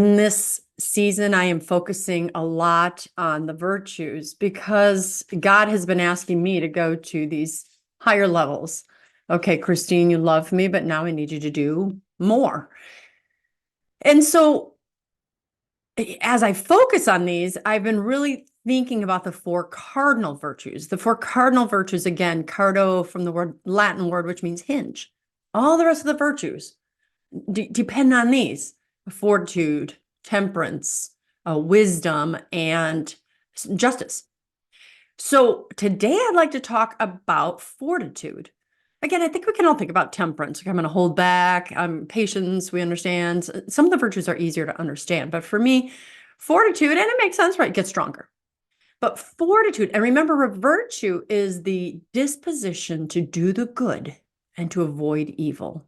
In this season, I am focusing a lot on the virtues because God has been asking me to go to these higher levels. Okay, Christine, you love me, but now I need you to do more. And so as I focus on these, I've been really thinking about the four cardinal virtues. The four cardinal virtues, again, cardo from the word Latin word, which means hinge. All the rest of the virtues depend on these: fortitude, temperance, wisdom, and justice. So today I'd like to talk about fortitude. Again, I think we can all think about temperance. I'm going to hold back. Patience, we understand. Some of the virtues are easier to understand. But for me, fortitude, and it makes sense, right? Get stronger. But fortitude, and remember, a virtue is the disposition to do the good and to avoid evil.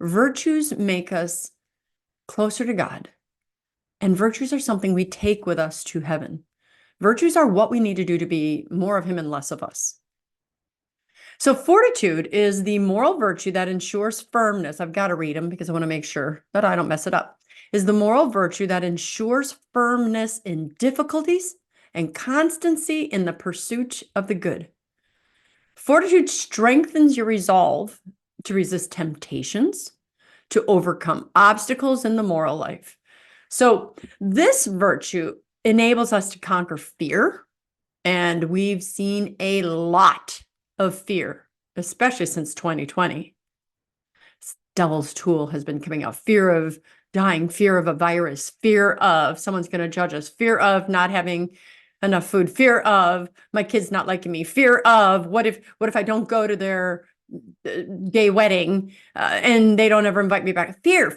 Virtues make us closer to God, and virtues are something we take with us to heaven. Virtues are what we need to do to be more of Him and less of us. So fortitude is the moral virtue that ensures firmness. I've got to read them because I want to make sure that I don't mess it up. Is the moral virtue that ensures firmness in difficulties and constancy in the pursuit of the good. Fortitude strengthens your resolve to resist temptations, to overcome obstacles in the moral life. So this virtue enables us to conquer fear, and we've seen a lot of fear, especially since 2020. Devil's tool has been coming out: fear of dying, fear of a virus, fear of someone's going to judge us, fear of not having enough food, fear of my kids not liking me, fear of what if I don't go to their gay wedding and they don't ever invite me back. Fear,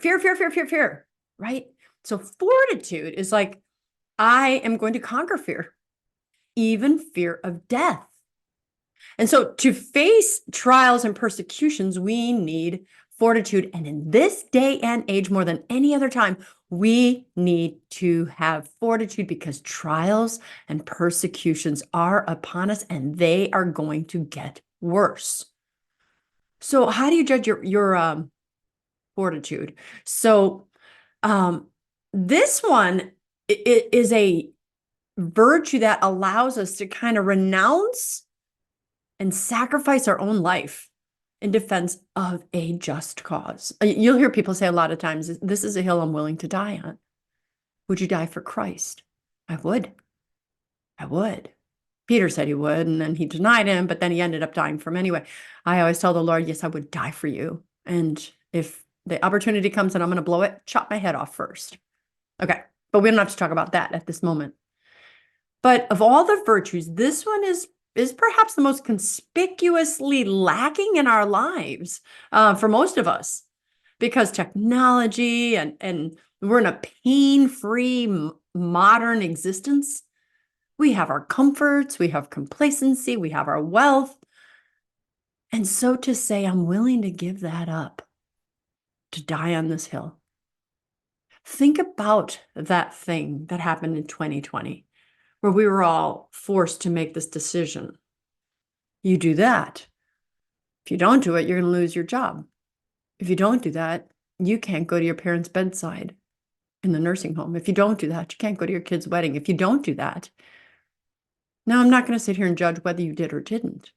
right? So fortitude is like, I am going to conquer fear, even fear of death. And so to face trials and persecutions, we need fortitude. And in this day and age, more than any other time, we need to have fortitude because trials and persecutions are upon us, and they are going to get worse. So how do you judge your fortitude? So this one is a virtue that allows us to kind of renounce and sacrifice our own life in defense of a just cause. You'll hear people say a lot of times, this is a hill I'm willing to die on. Would you die for Christ? I would. Peter said he would, and then he denied him, but then he ended up dying for him anyway. I always tell the Lord, yes, I would die for you. And if the opportunity comes and I'm going to blow it, chop my head off first. Okay, but we don't have to talk about that at this moment. But of all the virtues, this one is perhaps the most conspicuously lacking in our lives for most of us, because technology and we're in a pain-free modern existence. We have our comforts, we have complacency, we have our wealth. And so to say, I'm willing to give that up, to die on this hill. Think about that thing that happened in 2020, where we were all forced to make this decision. You do that. If you don't do it, you're going to lose your job. If you don't do that, you can't go to your parents' bedside in the nursing home. If you don't do that, you can't go to your kid's wedding. If you don't do that. Now, I'm not going to sit here and judge whether you did or didn't.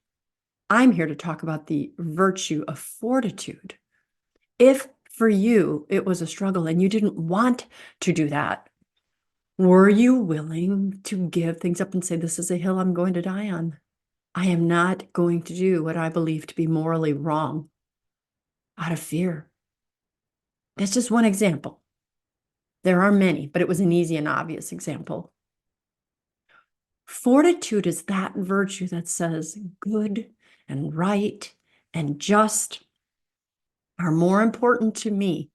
I'm here to talk about the virtue of fortitude. If for you it was a struggle and you didn't want to do that, were you willing to give things up and say, this is a hill I'm going to die on? I am not going to do what I believe to be morally wrong out of fear. That's just one example. There are many, but it was an easy and obvious example. Fortitude is that virtue that says good and right and just are more important to me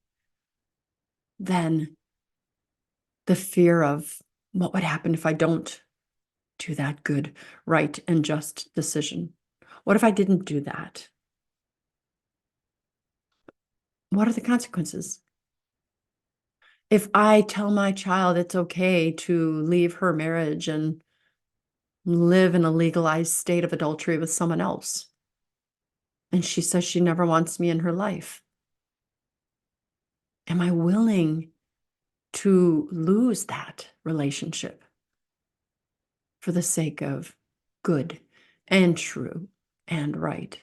than the fear of what would happen if I don't do that good, right, and just decision. What if I didn't do that? What are the consequences? If I tell my child it's okay to leave her marriage and live in a legalized state of adultery with someone else, and she says she never wants me in her life, am I willing to lose that relationship for the sake of good and true and right?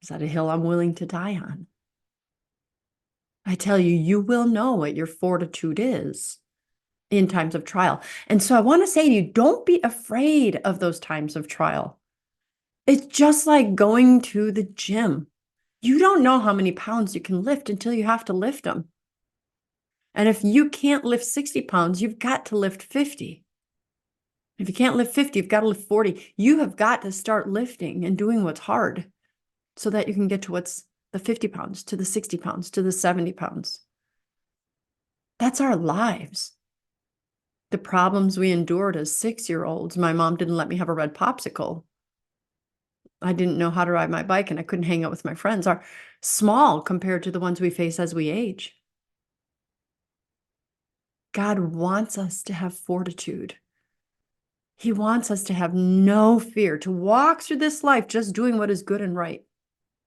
Is that a hill I'm willing to die on? I tell you, you will know what your fortitude is in times of trial. And so I want to say to you, don't be afraid of those times of trial. It's just like going to the gym. You don't know how many pounds you can lift until you have to lift them. And if you can't lift 60 pounds, you've got to lift 50. If you can't lift 50, you've got to lift 40. You have got to start lifting and doing what's hard so that you can get to what's the 50 pounds, to the 60 pounds, to the 70 pounds. That's our lives. The problems we endured as 6-year-olds. My mom didn't let me have a red popsicle. I didn't know how to ride my bike and I couldn't hang out with my friends, are small compared to the ones we face as we age. God wants us to have fortitude. He wants us to have no fear, to walk through this life just doing what is good and right.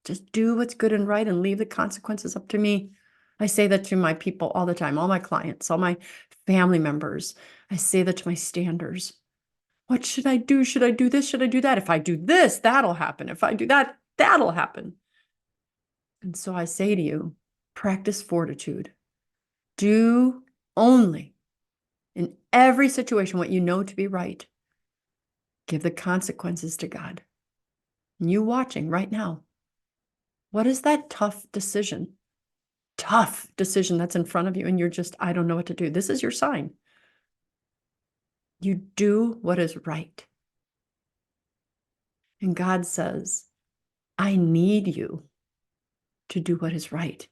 Just do what's good and right and leave the consequences up to me. I say that to my people all the time, all my clients, all my family members. I say that to my standers. What should I do? Should I do this? Should I do that? If I do this, that'll happen. If I do that, that'll happen. And so I say to you, practice fortitude. Do only in every situation what you know to be right. Give the consequences to God. And you watching right now, what is that tough decision? Tough decision that's in front of you and you're just, I don't know what to do. This is your sign. You do what is right. And God says, I need you to do what is right.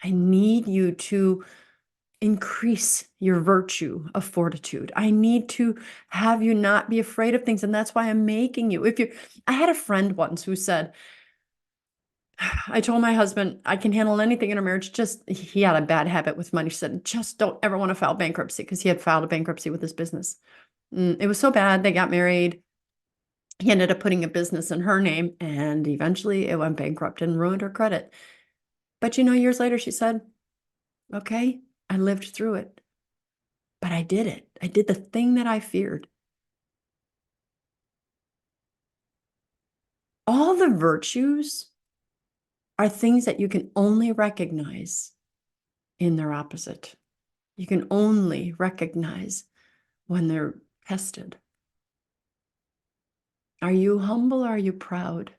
I need you to increase your virtue of fortitude. I need to have you not be afraid of things. And that's why I'm making you. I had a friend once who said, I told my husband, I can handle anything in a marriage. Just, he had a bad habit with money. She said, just don't ever want to file bankruptcy, because he had filed a bankruptcy with his business. It was so bad. They got married. He ended up putting a business in her name, and eventually it went bankrupt and ruined her credit. But years later, she said, okay, I lived through it, but I did it. I did the thing that I feared. All the virtues are things that you can only recognize in their opposite. You can only recognize when they're tested. Are you humble or are you proud?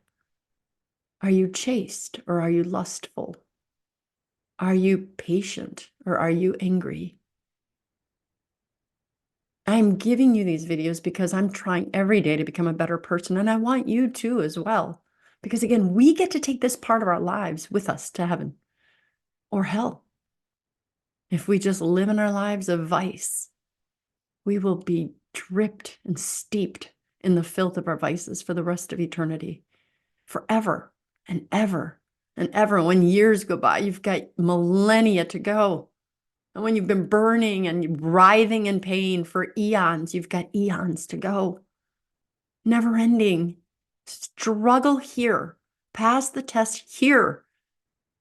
Are you chaste or are you lustful? Are you patient or are you angry? I'm giving you these videos because I'm trying every day to become a better person, and I want you to as well. Because again, we get to take this part of our lives with us to heaven or hell. If we just live in our lives of vice, we will be dripped and steeped in the filth of our vices for the rest of eternity, forever and ever and ever. When years go by, you've got millennia to go. And when you've been burning and writhing in pain for eons, you've got eons to go. Never ending. Struggle here. Pass the test here.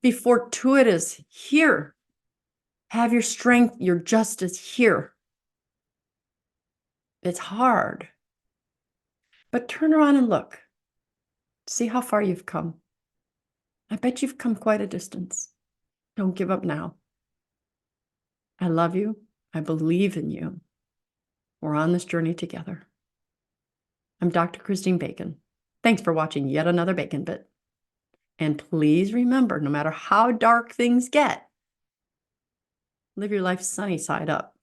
Be fortuitous here. Have your strength, your justice here. It's hard. But turn around and look. See how far you've come. I bet you've come quite a distance. Don't give up now. I love you. I believe in you. We're on this journey together. I'm Dr. Christine Bacon. Thanks for watching yet another Bacon Bit. And please remember, no matter how dark things get, live your life sunny side up.